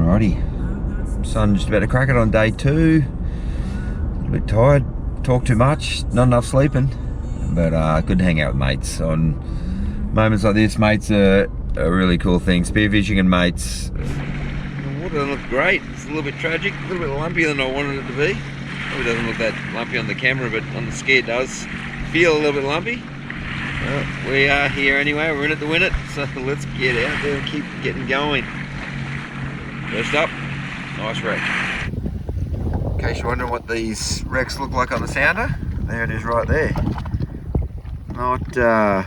Alrighty, sun just about to crack it on day 2. A bit tired, talk too much, not enough sleeping, but good to hang out with mates. On moments like this, mates are a really cool thing. Spearfishing and mates. The water doesn't look great. It's a little bit tragic, a little bit lumpier than I wanted it to be. Probably doesn't look that lumpy on the camera, but on the ski it does feel a little bit lumpy. Well, we are here anyway, we're in it to win it, so let's get out there and keep getting going. First up, nice wreck. In case you're wondering what these wrecks look like on the sounder, there it is right there. Not a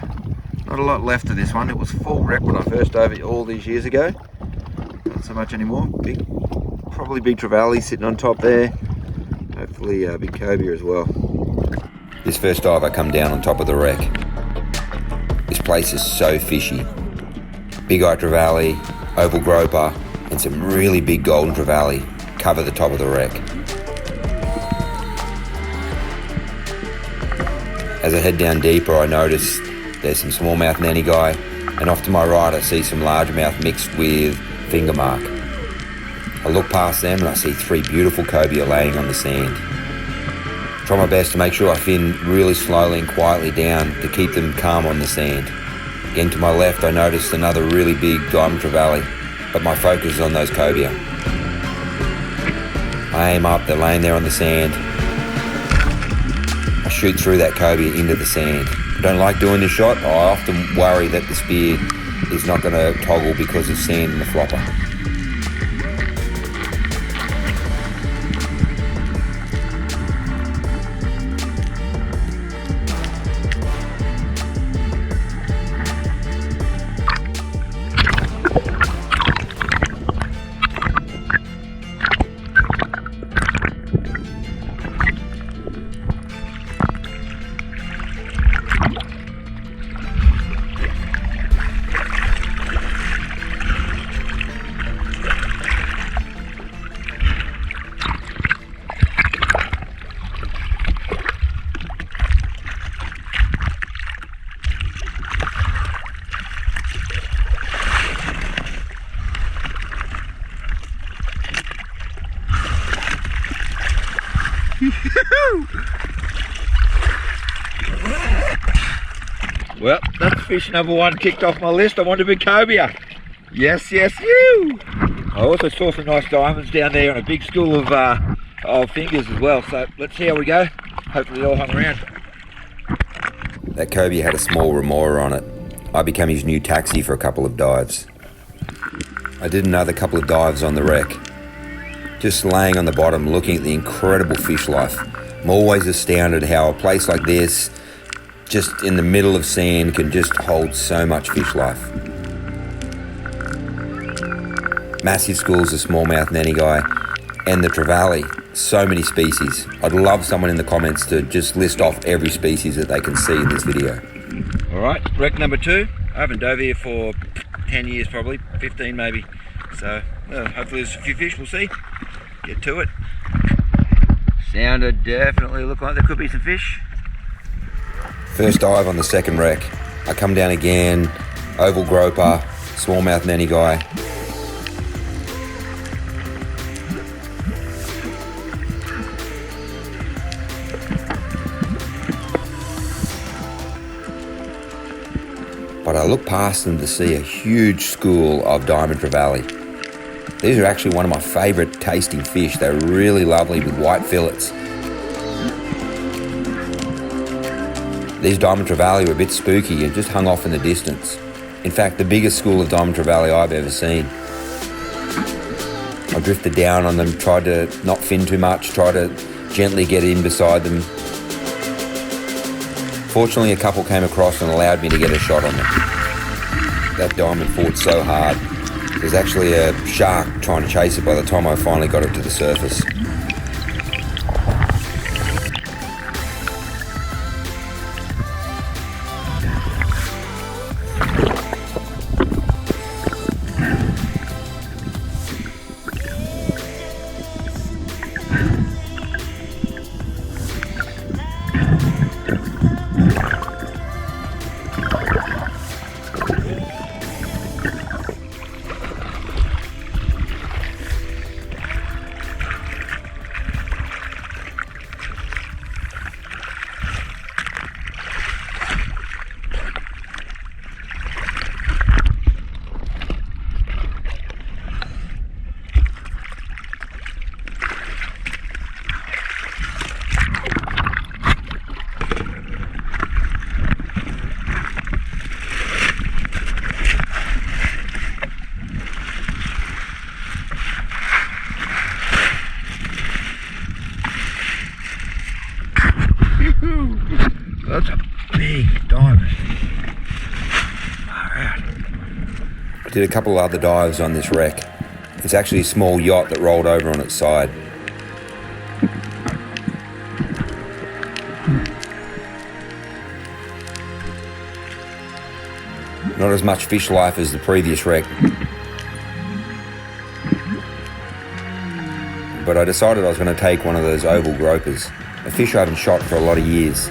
lot left of this one. It was full wreck when I first dove it all these years ago. Not so much anymore. Probably big trevally sitting on top there. Hopefully a big cobra as well. This first dive I come down on top of the wreck. This place is so fishy. Big eye trevally, oval groper, and some really big golden trevally cover the top of the wreck. As I head down deeper, I notice there's some smallmouth nanny guy, and off to my right I see some largemouth mixed with finger mark. I look past them and I see 3 beautiful cobia laying on the sand. Try my best to make sure I fin really slowly and quietly down to keep them calm on the sand. Again to my left I notice another really big diamond trevally, but my focus is on those cobia. I aim up, they're laying there on the sand. I shoot through that cobia into the sand. I don't like doing this shot. I often worry that the spear is not going to toggle because of sand in the flopper. Well, that's fish number 1 kicked off my list. I want a big cobia. Yes, yes, you. I also saw some nice diamonds down there and a big school of fingers as well. So let's see how we go. Hopefully they all hung around. That cobia had a small remora on it. I became his new taxi for a couple of dives. I did another couple of dives on the wreck. Just laying on the bottom looking at the incredible fish life. I'm always astounded how a place like this, just in the middle of sand, can just hold so much fish life. Massive schools of smallmouth nanny guy and the trevally, so many species. I'd love someone in the comments to just list off every species that they can see in this video. Alright, wreck number 2. I haven't dove here for 10 years probably, 15 maybe. So, well, hopefully there's a few fish, we'll see. Get to it. Sounded definitely look like there could be some fish. First dive on the second wreck. I come down again, oval groper, smallmouth nanny guy. But I look past them to see a huge school of diamond trevally. These are actually one of my favourite tasting fish. They're really lovely with white fillets. These diamond trevally were a bit spooky and just hung off in the distance. In fact, the biggest school of diamond trevally I've ever seen. I drifted down on them, tried to not fin too much, tried to gently get in beside them. Fortunately, a couple came across and allowed me to get a shot on them. That diamond fought so hard. There's actually a shark trying to chase it by the time I finally got it to the surface. Did a couple of other dives on this wreck. It's actually a small yacht that rolled over on its side. Not as much fish life as the previous wreck. But I decided I was going to take one of those oval gropers, a fish I haven't shot for a lot of years.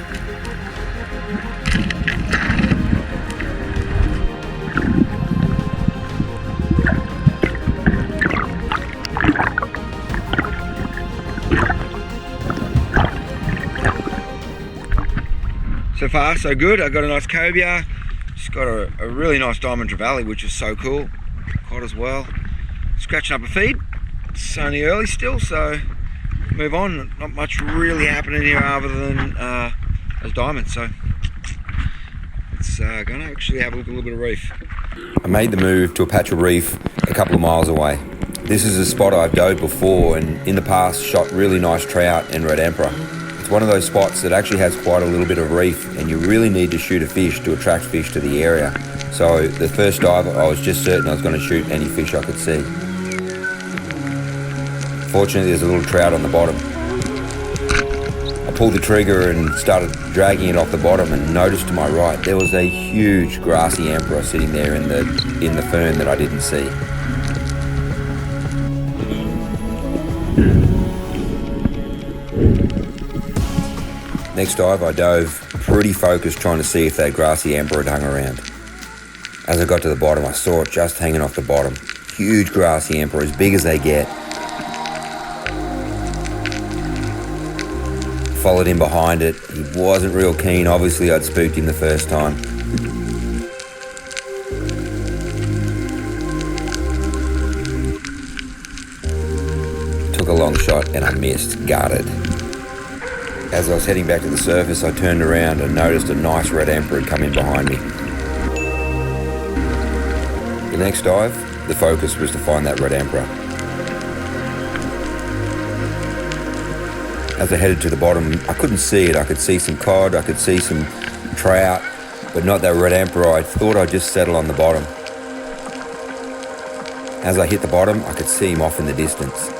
So far so good. I got a nice cobia, just got a really nice diamond trevally, which is so cool. Caught as well. Scratching up a feed. It's only early still, so move on. Not much really happening here other than those diamonds, so it's gonna actually have a look at a little bit of reef. I made the move to a patch of reef a couple of miles away. This is a spot I've dove before and in the past shot really nice trout and red emperor. It's one of those spots that actually has quite a little bit of reef and you really need to shoot a fish to attract fish to the area. So the first dive I was just certain I was going to shoot any fish I could see. Fortunately there's a little trout on the bottom. I pulled the trigger and started dragging it off the bottom and noticed to my right there was a huge grassy emperor sitting there in the fern that I didn't see. Next dive I dove pretty focused trying to see if that grassy emperor had hung around. As I got to the bottom I saw it just hanging off the bottom. Huge grassy emperor, as big as they get. Followed him behind it. He wasn't real keen. Obviously I'd spooked him the first time. Took a long shot and I missed, gutted. As I was heading back to the surface, I turned around and noticed a nice red emperor had come in behind me. The next dive, the focus was to find that red emperor. As I headed to the bottom, I couldn't see it. I could see some cod, I could see some trout, but not that red emperor. I thought I'd just settle on the bottom. As I hit the bottom, I could see him off in the distance.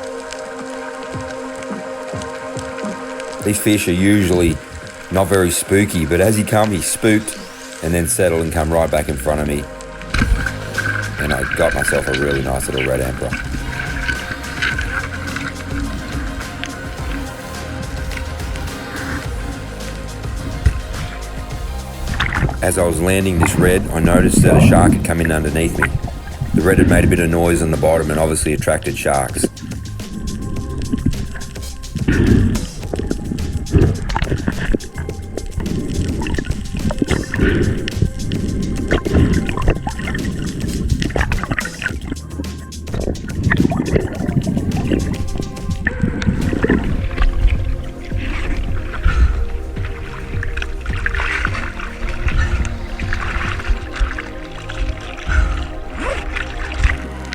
These fish are usually not very spooky, but as he come, he spooked and then settled and come right back in front of me. And I got myself a really nice little red emperor. As I was landing this red, I noticed that a shark had come in underneath me. The red had made a bit of noise on the bottom and obviously attracted sharks.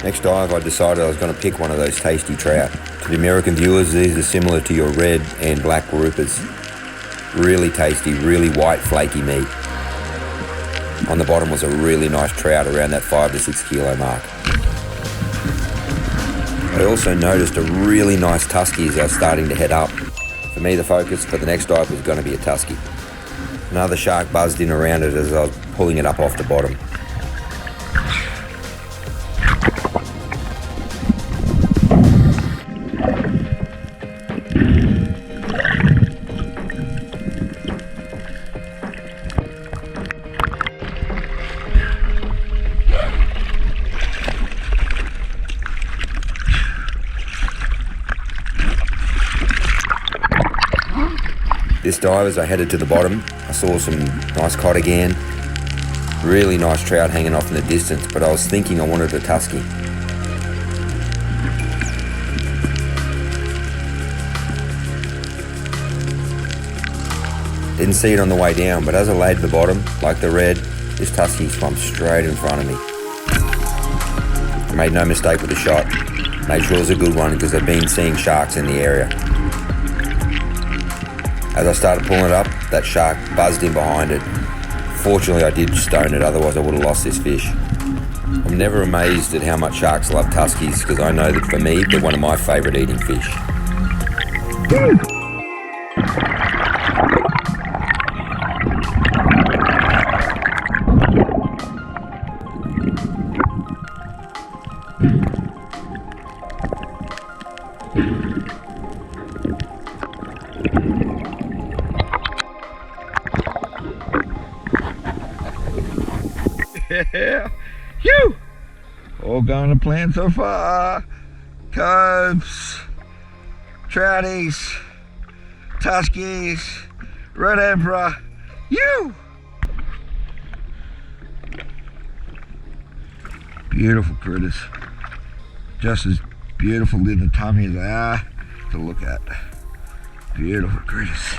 Next dive I decided I was going to pick one of those tasty trout. To the American viewers, these are similar to your red and black groupers. Really tasty, really white flaky meat. On the bottom was a really nice trout around that 5 to 6 kilo mark. I also noticed a really nice tusky as I was starting to head up. For me the focus for the next dive was going to be a tusky. Another shark buzzed in around it as I was pulling it up off the bottom. This dive, as I headed to the bottom, I saw some nice cod again. Really nice trout hanging off in the distance, but I was thinking I wanted a tusky. Didn't see it on the way down, but as I laid at the bottom, like the red, this tusky swam straight in front of me. I made no mistake with the shot. Made sure it was a good one because I've been seeing sharks in the area. As I started pulling it up, that shark buzzed in behind it. Fortunately I did stone it, otherwise I would have lost this fish. I'm never amazed at how much sharks love tuskies because I know that for me, they're one of my favourite eating fish. Yeah, phew! All going to plan so far. Cobes, trouties, tuskies, red emperor. You! Beautiful critters. Just as beautiful in the tummy as they are to look at. Beautiful critters.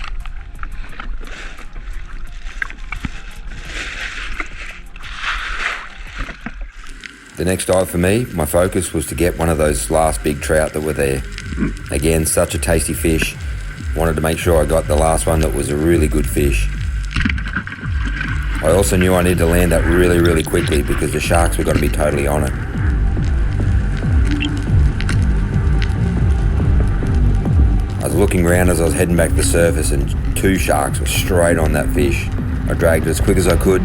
The next dive for me, my focus was to get one of those last big trout that were there. Again, such a tasty fish. Wanted to make sure I got the last one that was a really good fish. I also knew I needed to land that really, really quickly because the sharks were going to be totally on it. I was looking around as I was heading back to the surface and 2 sharks were straight on that fish. I dragged it as quick as I could.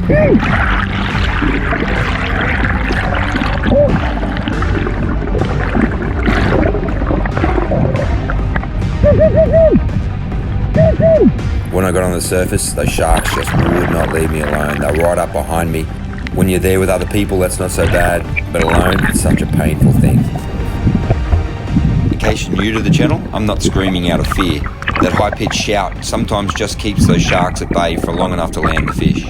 When I got on the surface, those sharks just would not leave me alone. They're right up behind me. When you're there with other people, that's not so bad, but alone, it's such a painful thing. In case you're new to the channel, I'm not screaming out of fear. That high-pitched shout sometimes just keeps those sharks at bay for long enough to land the fish.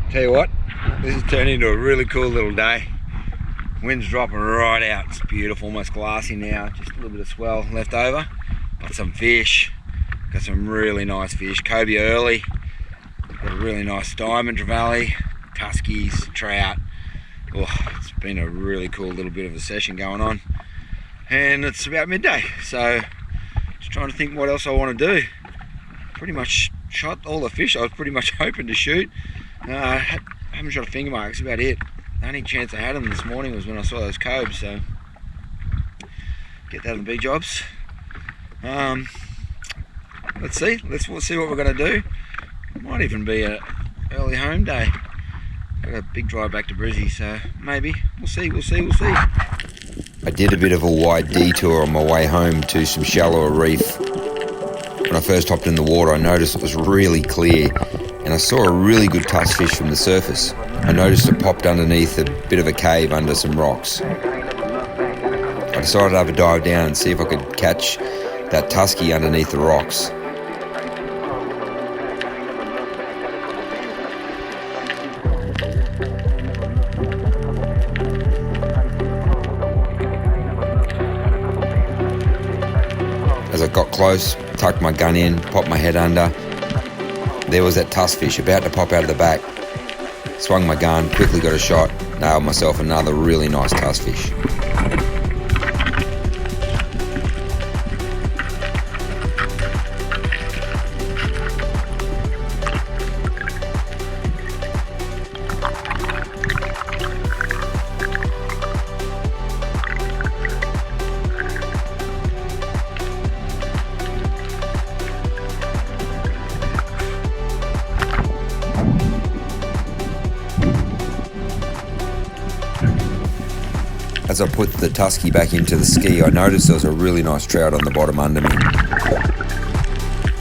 Tell you what, this has turned into a really cool little day. Wind's dropping right out. It's beautiful, almost glassy now. Just a little bit of swell left over. Got some fish. Got some really nice fish. Cobia early. Got a really nice diamond trevally, tuskies, trout. Oh, it's been a really cool little bit of a session going on. And it's about midday, so just trying to think what else I want to do. Pretty much shot all the fish I was pretty much hoping to shoot. I haven't shot a finger mark, that's about it. The only chance I had them this morning was when I saw those cobes, so get that on the big jobs. Let's see what we're going to do. Might even be an early home day. Got a big drive back to Brizzy, so maybe. We'll see. I did a bit of a wide detour on my way home to some shallower reef. When I first hopped in the water, I noticed it was really clear, and I saw a really good tusk fish from the surface. I noticed it popped underneath a bit of a cave under some rocks. I decided to have a dive down and see if I could catch that tusky underneath the rocks. As I got close, tucked my gun in, popped my head under. There was that tusk fish about to pop out of the back. Swung my gun, quickly got a shot, nailed myself another really nice tusk fish. As I put the tusky back into the ski, I noticed there was a really nice trout on the bottom under me.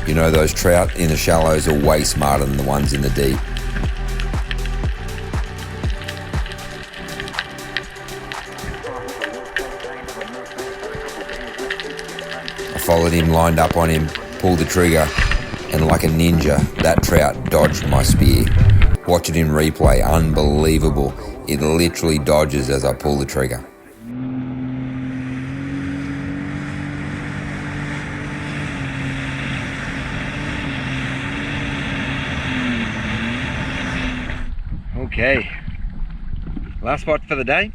You know, those trout in the shallows are way smarter than the ones in the deep. followed him, lined up on him, pulled the trigger, and like a ninja, that trout dodged my spear. Watch it in replay, unbelievable. It literally dodges as I pull the trigger. Okay, last spot for the day.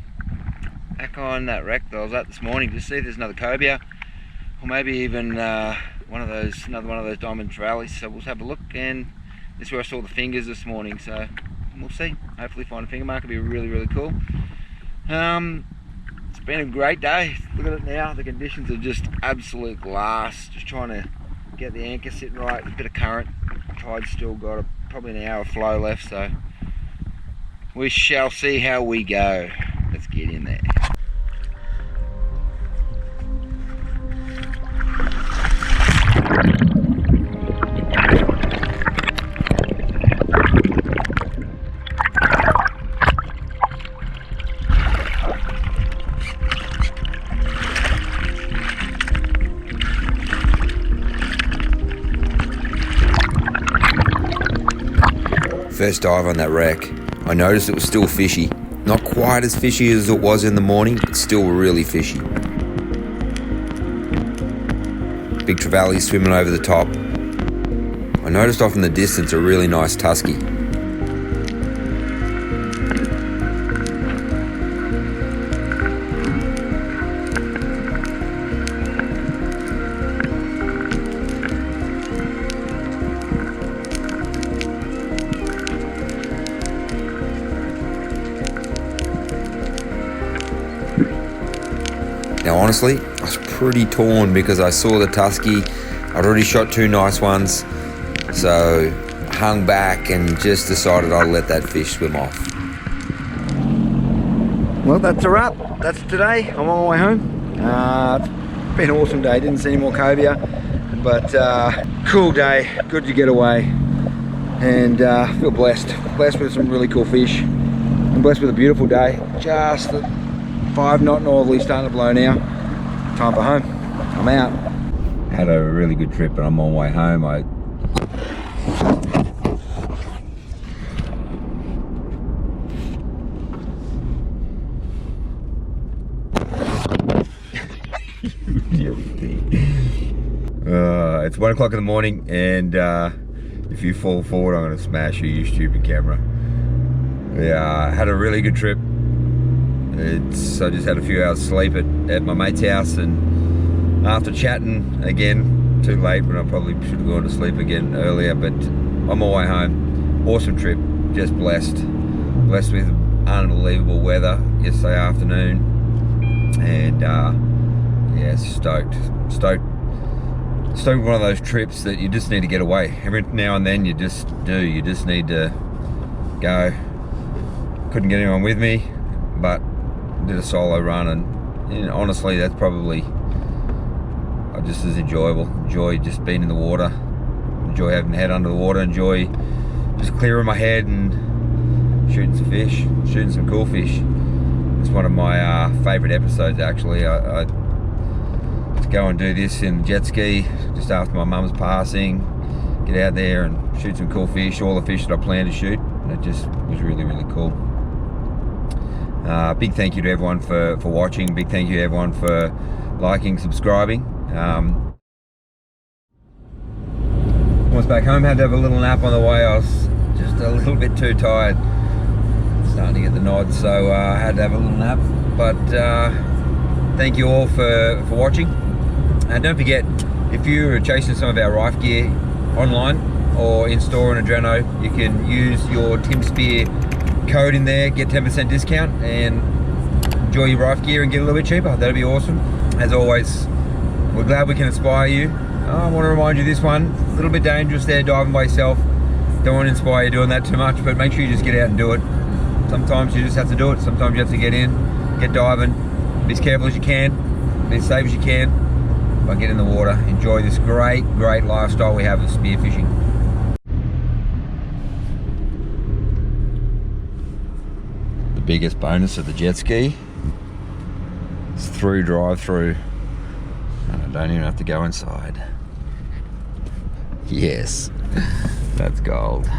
Back on that wreck that I was at this morning, just see if there's another cobia, or maybe even another one of those diamond trevally. So we'll have a look, and this is where I saw the fingers this morning. So we'll see. Hopefully find a finger mark. It'll be really cool. It's been a great day. Look at it now. The conditions are just absolute glass. Just trying to get the anchor sitting right. A bit of current. Tide's still got probably an hour of flow left. So we shall see how we go. Let's get in there. First dive on that wreck, I noticed it was still fishy. Not quite as fishy as it was in the morning, but still really fishy. Big trevally swimming over the top. I noticed off in the distance a really nice tusky. Now honestly, I was pretty torn because I saw the tusky. I'd already shot 2 nice ones, so I hung back and just decided I'd let that fish swim off. Well, that's a wrap. That's today. I'm on my way home. It's been an awesome day. Didn't see any more cobia, but cool day. Good to get away, and feel blessed. Blessed with some really cool fish. I'm blessed with a beautiful day. Just the 5-knot northerly starting to blow now. Time for home. I'm out. Had a really good trip, and I'm on my way home. It's 1 o'clock in the morning, and if you fall forward, I'm going to smash you stupid camera. Yeah, I had a really good trip. I just had a few hours sleep at my mate's house, and after chatting again, too late when I probably should have gone to sleep again earlier, but on my way home, awesome trip, just blessed with unbelievable weather yesterday afternoon, and yeah, stoked. One of those trips that you just need to get away. Every now and then you just need to go. Couldn't get anyone with me, but did a solo run, and you know, honestly that's probably just as enjoyable. Enjoy just being in the water, enjoy having the head under the water, enjoy just clearing my head and shooting some fish, shooting some cool fish. It's one of my favourite episodes actually. I to go and do this in jet ski just after my mum's passing, get out there and shoot some cool fish, all the fish that I planned to shoot, and it just was really cool. Big thank you to everyone for watching. Big thank you to everyone for liking, subscribing. Almost back home, had to have a little nap on the way. I was just a little bit too tired. Starting to get the nod, so I had to have a little nap. But thank you all for watching. And don't forget, if you're chasing some of our Rife gear online or in store on Adreno, you can use your Tim Spear code in there, get 10% discount, and enjoy your Rife gear and get a little bit cheaper. That'd be awesome. As always, we're glad we can inspire you. I want to remind you this one, a little bit dangerous there diving by yourself. Don't want to inspire you doing that too much, but make sure you just get out and do it. Sometimes you just have to do it. Sometimes you have to get in, get diving, be as careful as you can, be as safe as you can, but get in the water. Enjoy this great lifestyle we have of spearfishing. The biggest bonus of the jet ski is through drive-through. I don't even have to go inside. Yes, that's gold.